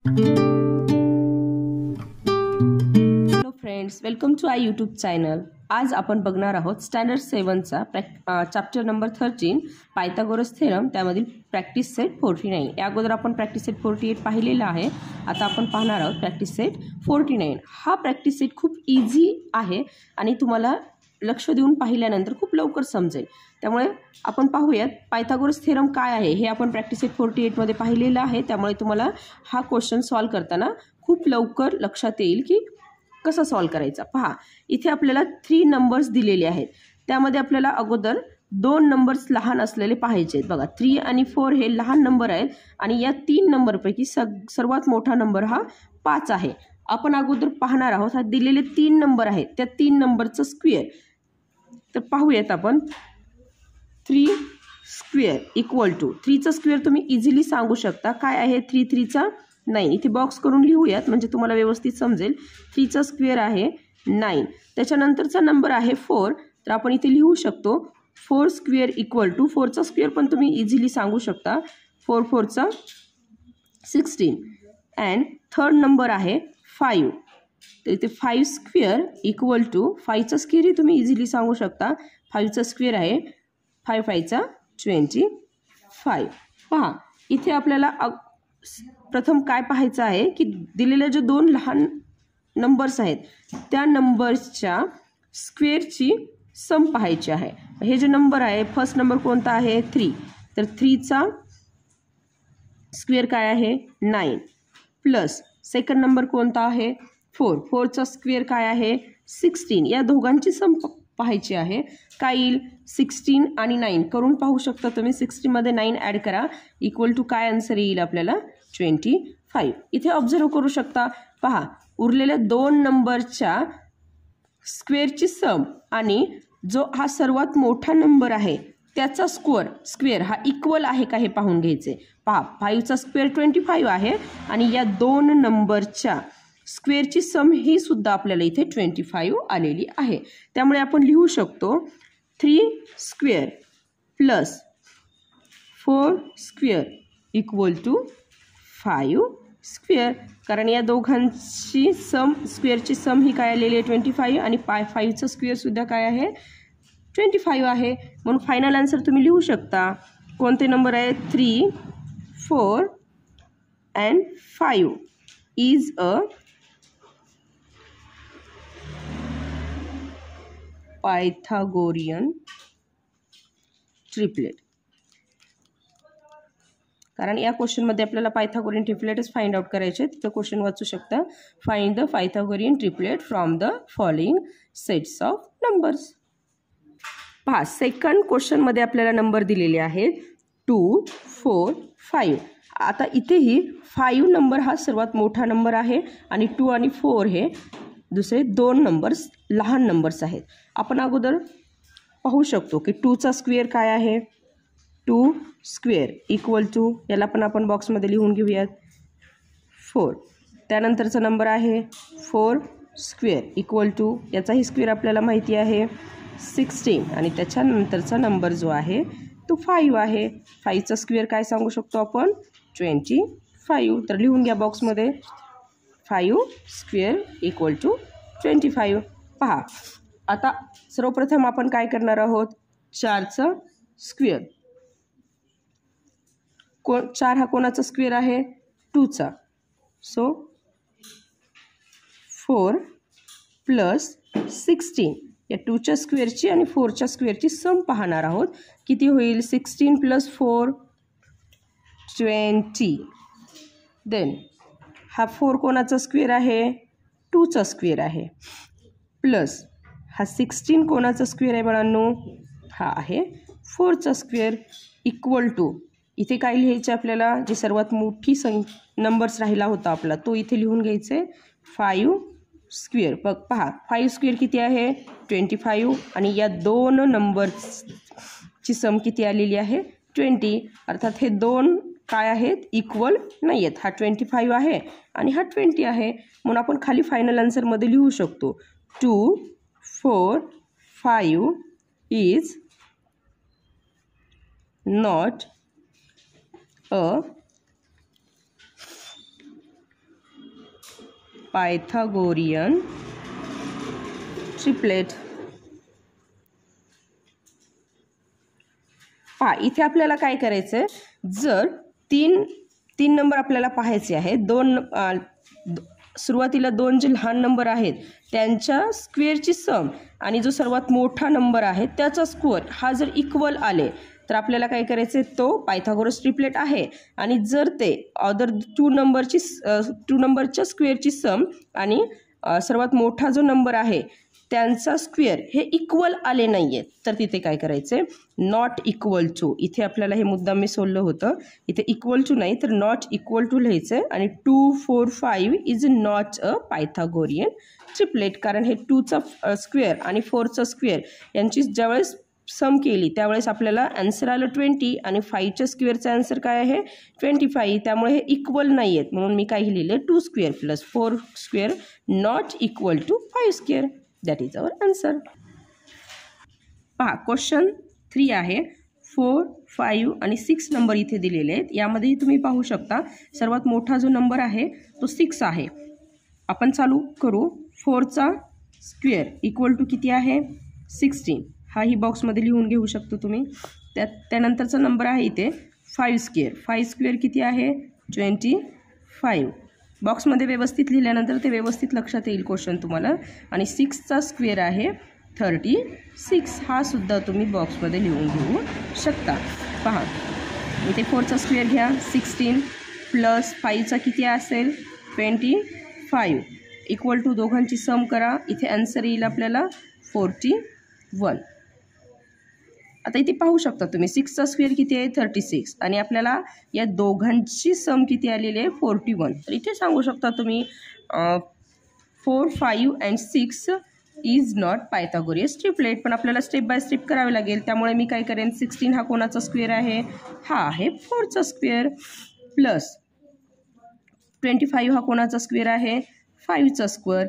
Hello friends, welcome to I YouTube channel. आज आपण बघणार आहोत स्टँडर्ड 7चा चॅप्टर नंबर 13 पायथागोरस थेरम, त्यामधील प्रॅक्टिस सेट 49. या अगोदर आपण प्रॅक्टिस सेट 48 पाहिलेला आहे. आता आपण पाहणार आहोत प्रॅक्टिस सेट 49. हा प्रॅक्टिस सेट खूप इझी आहे आणि तुम्हाला लक्ष देऊन पाहिल्यानंतर खूप लवकर समजेल. त्यामुळे आपण पाहूयात पायथागोरस थेरम काय आहे. हे आपण प्रॅक्टिस सेट 48 मध्ये पाहिलेलं आहे. त्यामुळे तुम्हाला हा क्वेश्चन सॉल्व करताना खूप लवकर लक्षात येईल की कसा सॉल्व करायचा. पहा, इथे आपल्याला 3 नंबर्स दिलेले आहेत. त्यामध्ये आपल्याला अगोदर 2 नंबर्स लहान असलेले पाहायचे. बघा, 3 आणि 4 हे लहान नंबर आहेत आणि या 3 नंबरपैकी सर्वात मोठा नंबर हा 5 आहे. आपण अगोदर पाहणार आहोत हा दिलेले 3 नंबर आहेत, त्या 3 नंबरचा स्क्वेअर. तर पाहूयात आपण. 3 स्क्वेअर इक्वल टू 3चा स्क्वेअर तुम्ही इझिली सांगू शकता. काय आहे 3 3चा 9. इथे बॉक्स करून लिहूयात म्हणजे तुम्हाला व्यवस्थित समजेल. 3चा स्क्वेअर आहे 9. त्याच्यानंतरचा नंबर आहे 4. तर आपण इथे लिहू शकतो 4 स्क्वेअर इक्वल टू 4चा स्क्वेअर पण तुम्ही इझिली सांगू शकता. 4 4चा 16. अँड थर्ड नंबर आहे 5. तर इथे 5 स्क्वेअर इक्वल टू 5चा स्क्वेअरही तुम्ही इझिली सांगू शकता. 5चा स्क्वेअर आहे 5 5चा 25. पहा, इथे आपल्याला प्रथम काय पाहायचं आहे की दिलेले जे 2 लहान नंबर्स आहेत त्या नंबर्सच्या स्क्वेअरची सम पाहायची आहे. हे जे नंबर आहे, फर्स्ट नंबर कोणता आहे 3. तर 3चा स्क्वेअर काय आहे 9 प्लस सेकंड नंबर कोणता आहे 4. 4चा स्क्वेअर काय आहे 16. या दोघांची सम पाहायची आहे. काय येईल 16 आणि 9 करून पाहू शकता तुम्ही. 16 मध्ये 9 ॲड करा इक्वल टू काय आन्सर येईल आपल्याला 25. इथे ऑब्झर्व करू शकता. पहा, उरलेल्या 2 नंबरच्या स्क्वेअरची सम आणि जो हा सर्वात मोठा नंबर आहे त्याचा स्क्वेअर हा इक्वल आहे का हे पाहून घ्यायचे. पहा, 5चा स्क्वेअर 25 आहे आणि या 2 नंबरच्या स्क्वेअरची सम ही सुद्धा आपल्याला इथे 25 आलेली आहे. त्यामुळे आपण लिहू शकतो 3 square plus 4 square equal to 5 square. कारण या दोघांची सम स्क्वेअरची सम ही काय आलेली आहे 25 आणि 5चा स्क्वेअर सुद्धा काय आहे 25 आहे. म्हणून फायनल आन्सर तुम्ही लिहू शकता. कोणते नंबर आहे 3 4 and 5 is a Pythagorean triplet. कारण या क्वेश्चनमध्ये आपल्याला पायथागोरियन ट्रिपलेटच फाइंड आउट करायचे. तिथं क्वेश्चन वाचू शकता. Find the Pythagorean triplet from the following sets of numbers. पहा, सेकंड क्वेश्चनमध्ये आपल्याला नंबर दिलेले आहेत 2 4 5. आता इथेही 5 नंबर हा सर्वात मोठा नंबर आहे आणि 2 आणि 4 हे दुसरे 2 नंबर्स लहान नंबर्स आहेत. आपण अगोदर पाहू शकतो की 2चा स्क्वेअर काय आहे 2 स्क्वेअर इक्वल टू, याला पण आपण बॉक्समध्ये लिहून घेऊयात 4. त्यानंतरचा नंबर आहे 4 स्क्वेअर इक्वल टू, याचाही स्क्वेअर आपल्याला माहिती आहे 16 आणि त्याच्यानंतरचा नंबर जो आहे तो 5 आहे. 5चा स्क्वेअर काय सांगू शकतो आपण 25. तर लिहून घ्या बॉक्समध्ये 5 स्क्वेअर इक्वल टू 25. पहा, आता सर्वप्रथम आपण काय करणार आहोत 4चा स्क्वेअर. 4 हा कोणाचा स्क्वेअर आहे 2चा. सो 4 प्लस 16 या 2च्या स्क्वेअरची आणि 4च्या स्क्वेअरची सम पाहणार आहोत. किती होईल 16 प्लस 4 20. देन हा 4 कोणाचा स्क्वेअर आहे 2चा स्क्वेअर आहे प्लस हा 16 कोणाचा स्क्वेअर आहे बाळांनो, हा आहे 4चा स्क्वेअर इक्वल टू, इथे काय लिहायचे आपल्याला, जे सर्वात मोठी नंबर्स राहिला होता आपला तो इथे लिहून घ्यायचे 5 स्क्वेअर. पहा 5 स्क्वेअर किती आहे 25 आणि या 2 नंबर्सची सम किती आलेली आहे 20. अर्थात हे 2 काय आहेत इक्वल नाही आहेत. हा 25 आहे आणि हा 20 आहे. म्हणून आपण खाली फायनल आन्सरमध्ये लिहू शकतो 2 4 5 is not a Pythagorean triplet. पहा इथे आपल्याला काय करायचं आहे, जर तीन नंबर आपल्याला पाहायचे आहेत, सुरुवातीला दोन जे लहान नंबर आहेत त्यांच्या स्क्वेअरची सम आणि जो सर्वात मोठा नंबर आहे त्याचा स्क्वेअर हा जर इक्वल आले तर आपल्याला काय करायचे, तो पायथागोरस ट्रिपलेट आहे। आणि जर ते अदर टू नंबरच्या स्क्वेअरची सम आणि सर्वात मोठा जो नंबर आहे त्यांचा स्क्वेअर हे इक्वल आले नाही आहेत तर तिथे काय करायचे, नॉट इक्वल टू। इथे आपल्याला हे मुद्दाम मी सोडलं होतं, इथे इक्वल टू नाही तर नॉट इक्वल टू लिहायचं आणि 2 4 5 is not a Pythagorean triplet, कारण हे 2चा स्क्वेअर आणि 4चा स्क्वेअर यांची ज्यावेळेस सम केली त्यावेळेस आपल्याला आन्सर आलं 20 आणि 5च्या स्क्वेअरचा आन्सर काय आहे 25, त्यामुळे हे इक्वल नाही आहेत म्हणून मी काय लिहिले 2 square plus 4 square not equal to 5 square, that is our answer. पहा क्वेश्चन 3 आहे, 4 5 आणि 6 नंबर इथे दिलेले आहेत। यामध्ये तुम्ही पाहू शकता सर्वात मोठा जो नंबर आहे तो 6 आहे। आपण चालू करू, 4चा स्क्वेअर इक्वल टू किती आहे 16, हा ही बॉक्समध्ये लिहून घेऊ शकतो तुम्ही। त्यानंतरचा नंबर आहे इथे 5 स्क्वेअर, 5 स्क्वेअर किती आहे 25, बॉक्समध्ये व्यवस्थित लिहिल्यानंतर ते व्यवस्थित लक्षात येईल क्वेश्चन तुम्हाला। आणि 6चा स्क्वेअर आहे 36, हा सुद्धा तुम्ही बॉक्समध्ये लिहून घेऊ शकता। पहा इथे 4चा स्क्वेअर घ्या 16 प्लस 5चा किती असेल 25 इक्वल टू दोघांची सम करा, इथे आन्सर येईल आपल्याला 41। आता इथे पाहू शकता तुम्ही 6चा स्क्वेअर किती आहे 36 आणि आपल्याला या दोघांची सम किती आलेली आहे 41, तर इथे सांगू शकता तुम्ही 4 5 अँड 6 इज नॉट पायथागोरियस ट्रिपलेट, पण आपल्याला स्टेप बाय स्टेप करावे लागेल। त्यामुळे मी काय करेन, 16 हा कोणाचा स्क्वेअर आहे, हा आहे 4चा स्क्वेअर, प्लस 25 हा कोणाचा स्क्वेअर आहे 5चा स्क्वेअर।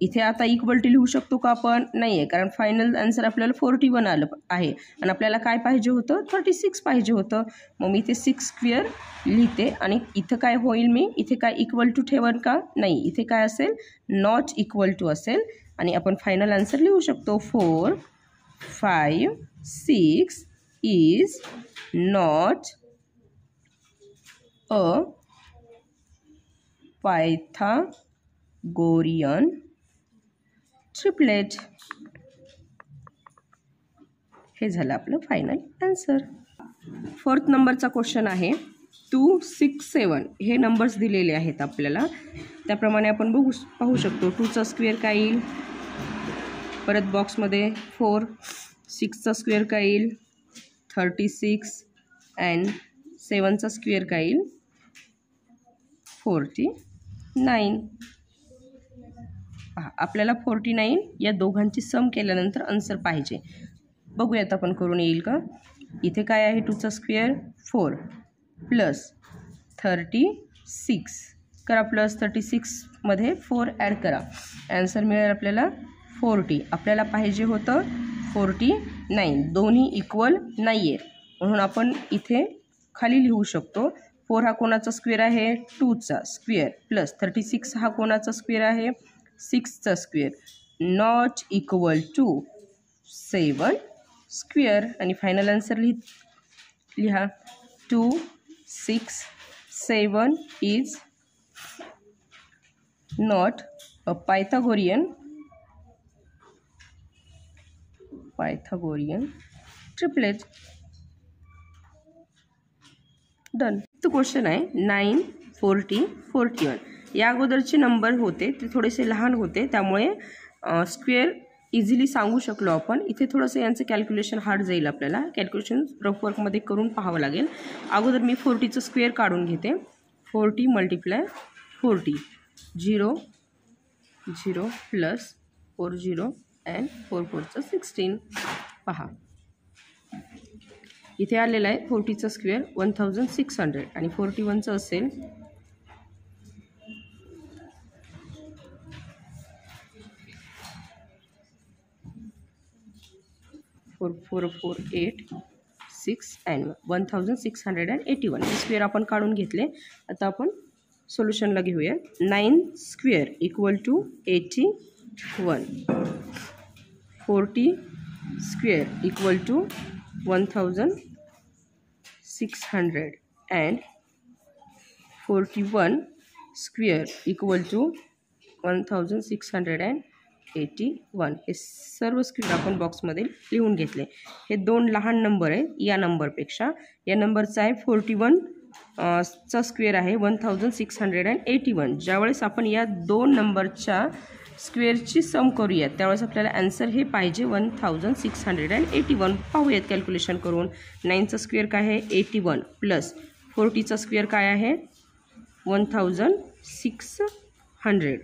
इथे आता इक्वल टू लिहू शकतो का आपण, नाही आहे, कारण फायनल आन्सर आपल्याला 41 आलं आहे आणि आपल्याला काय पाहिजे होतं 36 पाहिजे होतं। मग मी इथे 6 स्क्वेअर लिहिते आणि इथं काय होईल, मी इथे काय इक्वल टू ठेवन का, नाही, इथे काय असेल नॉट इक्वल टू असेल आणि आपण फायनल आन्सर लिहू शकतो 4 5 6 is not a Pythagorean triplet. हे झालं आपलं फायनल आन्सर। 4th नंबरचा क्वेश्चन आहे 2 6 7, हे नंबर्स दिलेले आहेत आपल्याला, त्याप्रमाणे आपण पाहू शकतो 2चा स्क्वेअर काय येईल, परत बॉक्समध्ये 4, 6चा स्क्वेअर काय येईल 36 अँड 7चा स्क्वेअर काय येईल 49। आपल्याला 49 या दोघांची सम केल्यानंतर आन्सर पाहिजे, बघूयात आपण करून येईल का। इथे काय आहे 2चा स्क्वेअर 4 प्लस 36 करा, प्लस 36 मध्ये 4 ॲड करा, आन्सर मिळेल आपल्याला 40। आपल्याला पाहिजे होतं 49, दोन्ही इक्वल नाही आहे म्हणून आपण इथे खाली लिहू शकतो 4 हा कोणाचा स्क्वेअर आहे 2चा स्क्वेअर प्लस 36 हा कोणाचा स्क्वेअर आहे 6चा square not equal to 7 square आणि फायनल आन्सर लिहा 2 6 7 is not a Pythagorean triplet. Done. तो क्वेश्चन आहे 9 40 41, या अगोदरचे नंबर होते ते थोडेसे लहान होते त्यामुळे स्क्वेअर इझिली सांगू शकलो आपण। इथे थोडंसं यांचं कॅल्क्युलेशन हार्ड जाईल, आपल्याला कॅल्क्युलेशन रफ वर्कमध्ये करून पाहावं लागेल। अगोदर मी 40चं स्क्वेअर काढून घेते, 40 मल्टिप्लाय 40 0 0 प्लस 4 0 अँड 4 4चं 16। पहा इथे आलेलं आहे 40चं स्क्वेअर 1600 आणि 41चं असेल 4 4 4 8 6 अँड 1681। हे स्क्वेअर आपण काढून घेतले। आता आपण सोल्युशनला घेऊया. 9 square equal to 81. 40 square equal to 1600 and 41 square equal to 1681. हे सर्व स्क्वेअर आपण बॉक्समध्ये लिहून घेतले. हे दोन लहान नंबर आहे या नंबरपेक्षा. या नंबरचा आहे 41 चा स्क्वेअर आहे 1681. ज्यावेळेस आपण या दोन नंबरच्या स्क्वेअरची सम करूयात त्यावेळेस आपल्याला आन्सर हे पाहिजे 1681. पाहूयात कॅल्क्युलेशन करून. 9चा स्क्वेअर काय आहे 81 प्लस 40चा स्क्वेअर काय आहे 1600.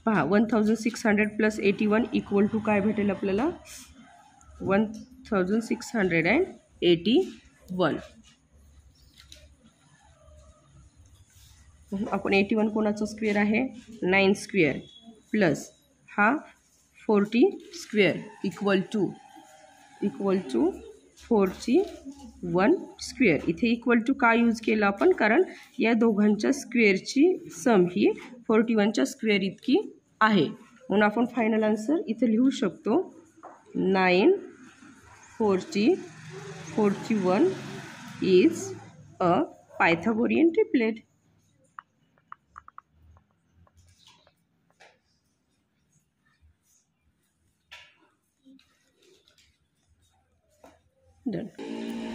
पहा 1600 प्लस 81 इक्वल टू काय भेटेल आपल्याला 1681. आपण 81 कोणाचा स्क्वेअर आहे 9 स्क्वेअर प्लस हा 40 स्क्वेअर इक्वल टू 41 स्क्वेअर. इथे इक्वल टू का यूज केला आपण कारण या दोघांच्या स्क्वेअरची सम ही 41च्या स्क्वेअर इतकी आहे. म्हणून आपण फायनल आन्सर इथे लिहू शकतो 9 40 41 is a Pythagorean triplet. Done.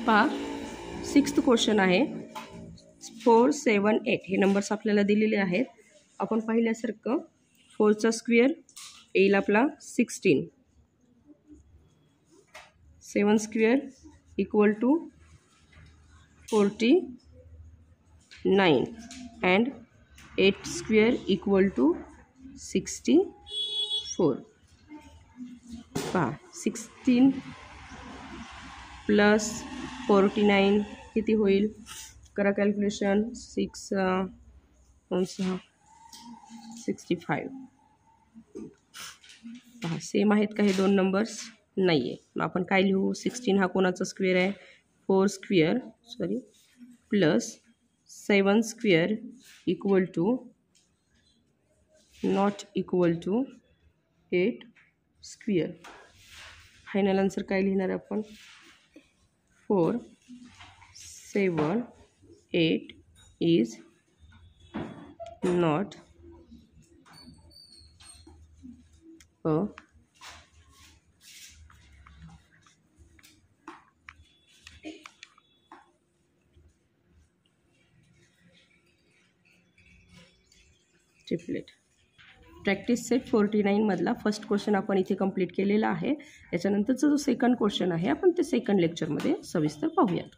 पहा 6th क्वेश्चन आहे 4 7 8. हे नंबर्स आपल्याला दिलेले आहेत. आपण पाहिल्यासारखं 4चा स्क्वेअर येईल आपला 16. 7 square equal to 49 and 8 square equal to 64. पहा 16 प्लस 49 किती होईल करा कॅल्क्युलेशन 6 65. पहा सेम आहेत का हे दोन नंबर्स नाही आहे. मग आपण काय लिहू 16 हा कोणाचा स्क्वेअर आहे 4 square plus 7 square equal to not equal to 8 square. Final answer काय लिहिणार आपण 4 7 8 is not a triplet. Practice set 49 मधला फर्स्ट क्वेश्चन आपण इथे कंप्लीट केलेला आहे. याच्यानंतरचा जो सेकंड क्वेश्चन आहे आपण ते सेकंड लेक्चरमध्ये सविस्तर पाहूयात.